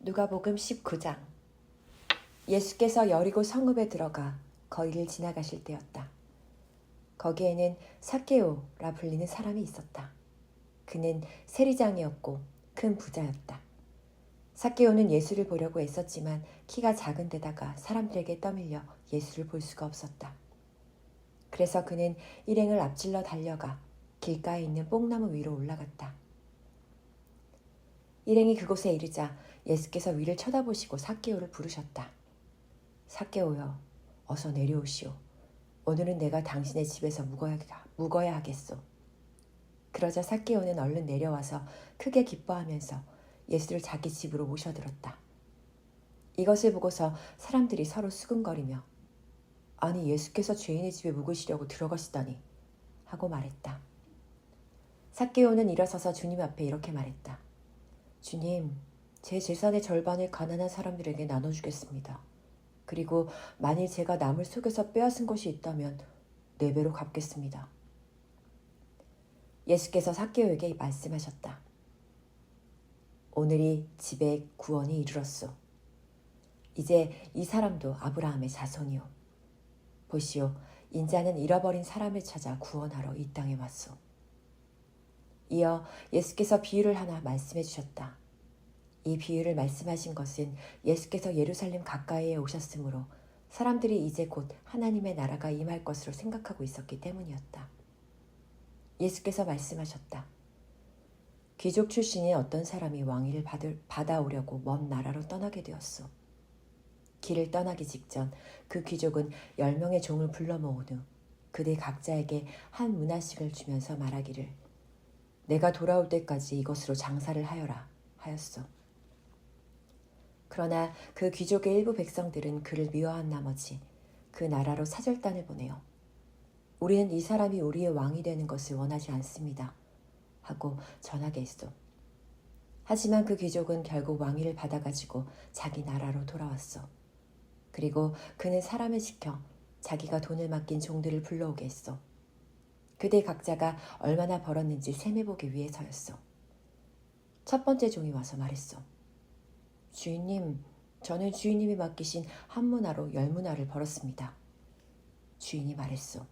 누가복음 19장. 예수께서 여리고 성읍에 들어가 거리를 지나가실 때였다. 거기에는 삭개오라 불리는 사람이 있었다. 그는 세리장이었고 큰 부자였다. 삭개오는 예수를 보려고 애썼지만 키가 작은 데다가 사람들에게 떠밀려 예수를 볼 수가 없었다. 그래서 그는 일행을 앞질러 달려가 길가에 있는 뽕나무 위로 올라갔다. 일행이 그곳에 이르자 예수께서 위를 쳐다보시고 삭개오를 부르셨다. 삭개오여, 어서 내려오시오. 오늘은 내가 당신의 집에서 묵어야 하겠소. 그러자 삭개오는 얼른 내려와서 크게 기뻐하면서 예수를 자기 집으로 모셔들었다. 이것을 보고서 사람들이 서로 수근거리며 아니 예수께서 죄인의 집에 묵으시려고 들어가시다니 하고 말했다. 삭개오는 일어서서 주님 앞에 이렇게 말했다. 주님, 제 재산의 절반을 가난한 사람들에게 나눠주겠습니다. 그리고 만일 제가 남을 속여서 빼앗은 것이 있다면 4배로 갚겠습니다. 예수께서 삭개오에게 말씀하셨다. 오늘이 집에 구원이 이르렀소. 이제 이 사람도 아브라함의 자손이요. 보시오, 인자는 잃어버린 사람을 찾아 구원하러 이 땅에 왔소. 이어 예수께서 비유를 하나 말씀해 주셨다. 이 비유를 말씀하신 것은 예수께서 예루살렘 가까이에 오셨으므로 사람들이 이제 곧 하나님의 나라가 임할 것으로 생각하고 있었기 때문이었다. 예수께서 말씀하셨다. 귀족 출신의 어떤 사람이 왕위를 받아오려고 먼 나라로 떠나게 되었소. 길을 떠나기 직전 그 귀족은 10명의 종을 불러 모은 후 그들 각자에게 한 문화씩을 주면서 말하기를 내가 돌아올 때까지 이것으로 장사를 하여라 하였소. 그러나 그 귀족의 일부 백성들은 그를 미워한 나머지 그 나라로 사절단을 보내어 우리는 이 사람이 우리의 왕이 되는 것을 원하지 않습니다 하고 전하게 했소. 하지만 그 귀족은 결국 왕위를 받아가지고 자기 나라로 돌아왔소. 그리고 그는 사람을 시켜 자기가 돈을 맡긴 종들을 불러오게 했소. 그들 각자가 얼마나 벌었는지 세매보기 위해서였소. 첫 번째 종이 와서 말했소. 주인님, 저는 주인님이 맡기신 한 문화로 10문화를 벌었습니다. 주인이 말했소.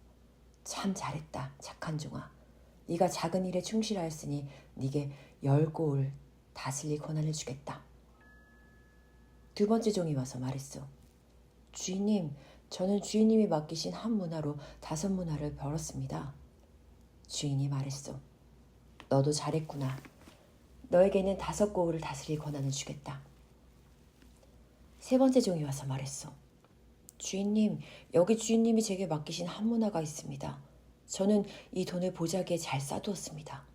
참 잘했다, 착한 종아. 네가 작은 일에 충실하였으니 네게 10고을 다스릴 권한을 주겠다. 두 번째 종이 와서 말했소. 주인님, 저는 주인님이 맡기신 한 문화로 5문화를 벌었습니다. 주인이 말했소. 너도 잘했구나. 너에게는 5고을을 다스릴 권한을 주겠다. 세 번째 종이 와서 말했소. 주인님, 여기 주인님이 제게 맡기신 한 문화가 있습니다. 저는 이 돈을 보자기에 잘 쌓두었습니다.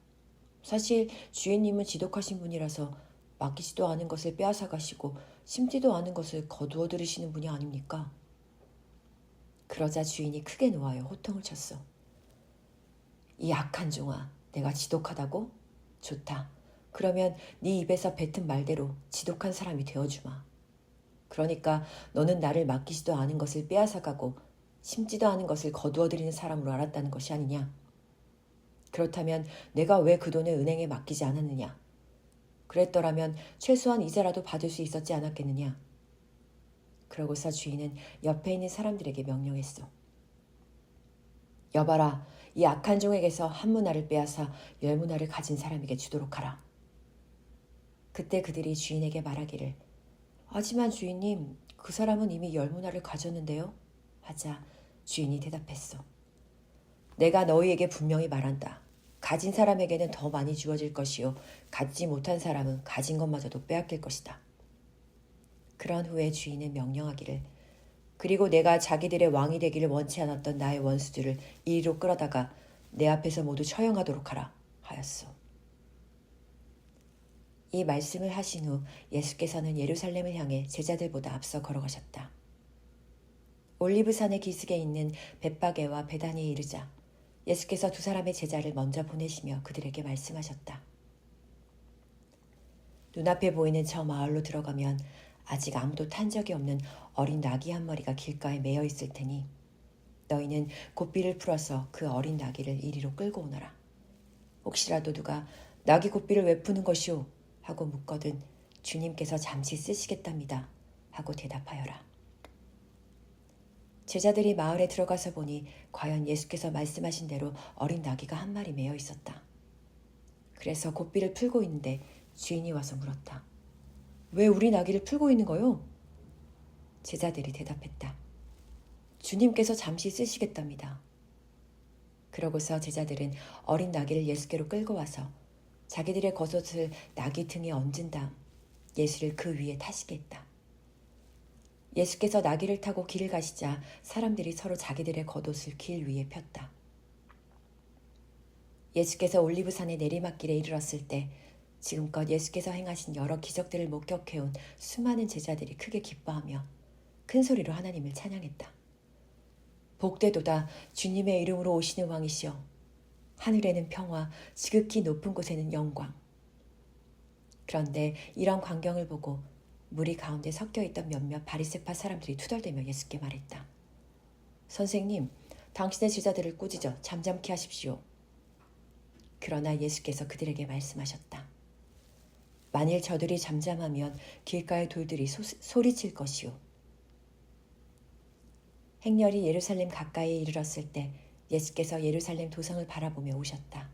사실 주인님은 지독하신 분이라서 맡기지도 않은 것을 빼앗아 가시고 심지도 않은 것을 거두어 들이시는 분이 아닙니까? 그러자 주인이 크게 노하여 호통을 쳤소. 이 악한 종아, 내가 지독하다고? 좋다. 그러면 네 입에서 뱉은 말대로 지독한 사람이 되어주마. 그러니까 너는 나를 맡기지도 않은 것을 빼앗아가고 심지도 않은 것을 거두어들이는 사람으로 알았다는 것이 아니냐. 그렇다면 내가 왜 그 돈을 은행에 맡기지 않았느냐. 그랬더라면 최소한 이자라도 받을 수 있었지 않았겠느냐. 그러고서 주인은 옆에 있는 사람들에게 명령했소. 여봐라, 이 악한 종에게서 한 문화를 빼앗아 10문화를 가진 사람에게 주도록 하라. 그때 그들이 주인에게 말하기를 하지만 주인님, 그 사람은 이미 10문화를 가졌는데요? 하자 주인이 대답했소. 내가 너희에게 분명히 말한다. 가진 사람에게는 더 많이 주어질 것이요 갖지 못한 사람은 가진 것마저도 빼앗길 것이다. 그런 후에 주인은 명령하기를 그리고 내가 자기들의 왕이 되기를 원치 않았던 나의 원수들을 이리로 끌어다가 내 앞에서 모두 처형하도록 하라 하였소. 이 말씀을 하신 후 예수께서는 예루살렘을 향해 제자들보다 앞서 걸어가셨다. 올리브산의 기슭에 있는 벳바게와 베다니에 이르자 예수께서 2사람의 제자를 먼저 보내시며 그들에게 말씀하셨다. 눈앞에 보이는 저 마을로 들어가면 아직 아무도 탄 적이 없는 어린 나귀 한 마리가 길가에 매여 있을 테니 너희는 고삐를 풀어서 그 어린 나귀를 이리로 끌고 오너라. 혹시라도 누가 나귀 고삐를 왜 푸는 것이오? 하고 묻거든 주님께서 잠시 쓰시겠답니다. 하고 대답하여라. 제자들이 마을에 들어가서 보니 과연 예수께서 말씀하신 대로 어린 나귀가 한 마리 매여 있었다. 그래서 고삐를 풀고 있는데 주인이 와서 물었다. 왜 우리 나귀를 풀고 있는 거요? 제자들이 대답했다. 주님께서 잠시 쓰시겠답니다. 그러고서 제자들은 어린 나귀를 예수께로 끌고 와서 자기들의 겉옷을 나귀 등에 얹은 다음 예수를 그 위에 타시게 했다. 예수께서 나귀를 타고 길을 가시자 사람들이 서로 자기들의 겉옷을 길 위에 폈다. 예수께서 올리브산의 내리막길에 이르렀을 때 지금껏 예수께서 행하신 여러 기적들을 목격해온 수많은 제자들이 크게 기뻐하며 큰 소리로 하나님을 찬양했다. 복되도다 주님의 이름으로 오시는 왕이시여. 하늘에는 평화, 지극히 높은 곳에는 영광. 그런데 이런 광경을 보고 무리 가운데 섞여 있던 몇몇 바리새파 사람들이 투덜대며 예수께 말했다. 선생님, 당신의 제자들을 꾸짖어 잠잠케 하십시오. 그러나 예수께서 그들에게 말씀하셨다. 만일 저들이 잠잠하면 길가의 돌들이 소리칠 것이요. 행렬이 예루살렘 가까이에 이르렀을 때 예수께서 예루살렘 도성을 바라보며 오셨다.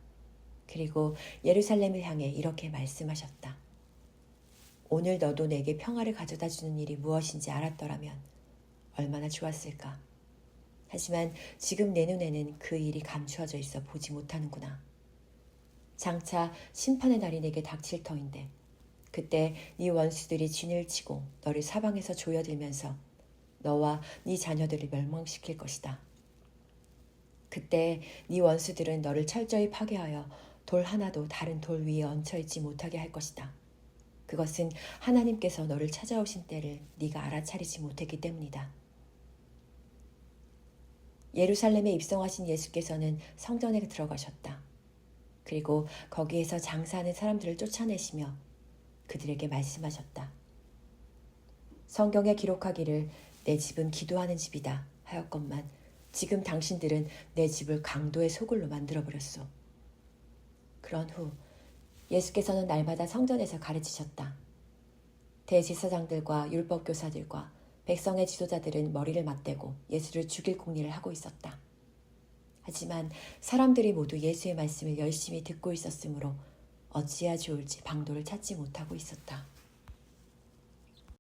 그리고 예루살렘을 향해 이렇게 말씀하셨다. 오늘 너도 내게 평화를 가져다 주는 일이 무엇인지 알았더라면 얼마나 좋았을까. 하지만 지금 내 눈에는 그 일이 감추어져 있어 보지 못하는구나. 장차 심판의 날이 내게 닥칠 터인데 그때 네 원수들이 진을 치고 너를 사방에서 조여들면서 너와 네 자녀들을 멸망시킬 것이다. 그때 네 원수들은 너를 철저히 파괴하여 돌 하나도 다른 돌 위에 얹혀있지 못하게 할 것이다. 그것은 하나님께서 너를 찾아오신 때를 네가 알아차리지 못했기 때문이다. 예루살렘에 입성하신 예수께서는 성전에 들어가셨다. 그리고 거기에서 장사하는 사람들을 쫓아내시며 그들에게 말씀하셨다. 성경에 기록하기를 내 집은 기도하는 집이다 하였건만 지금 당신들은 내 집을 강도의 소굴로 만들어버렸소. 그런 후 예수께서는 날마다 성전에서 가르치셨다. 대제사장들과 율법교사들과 백성의 지도자들은 머리를 맞대고 예수를 죽일 궁리를 하고 있었다. 하지만 사람들이 모두 예수의 말씀을 열심히 듣고 있었으므로 어찌해야 좋을지 방도를 찾지 못하고 있었다.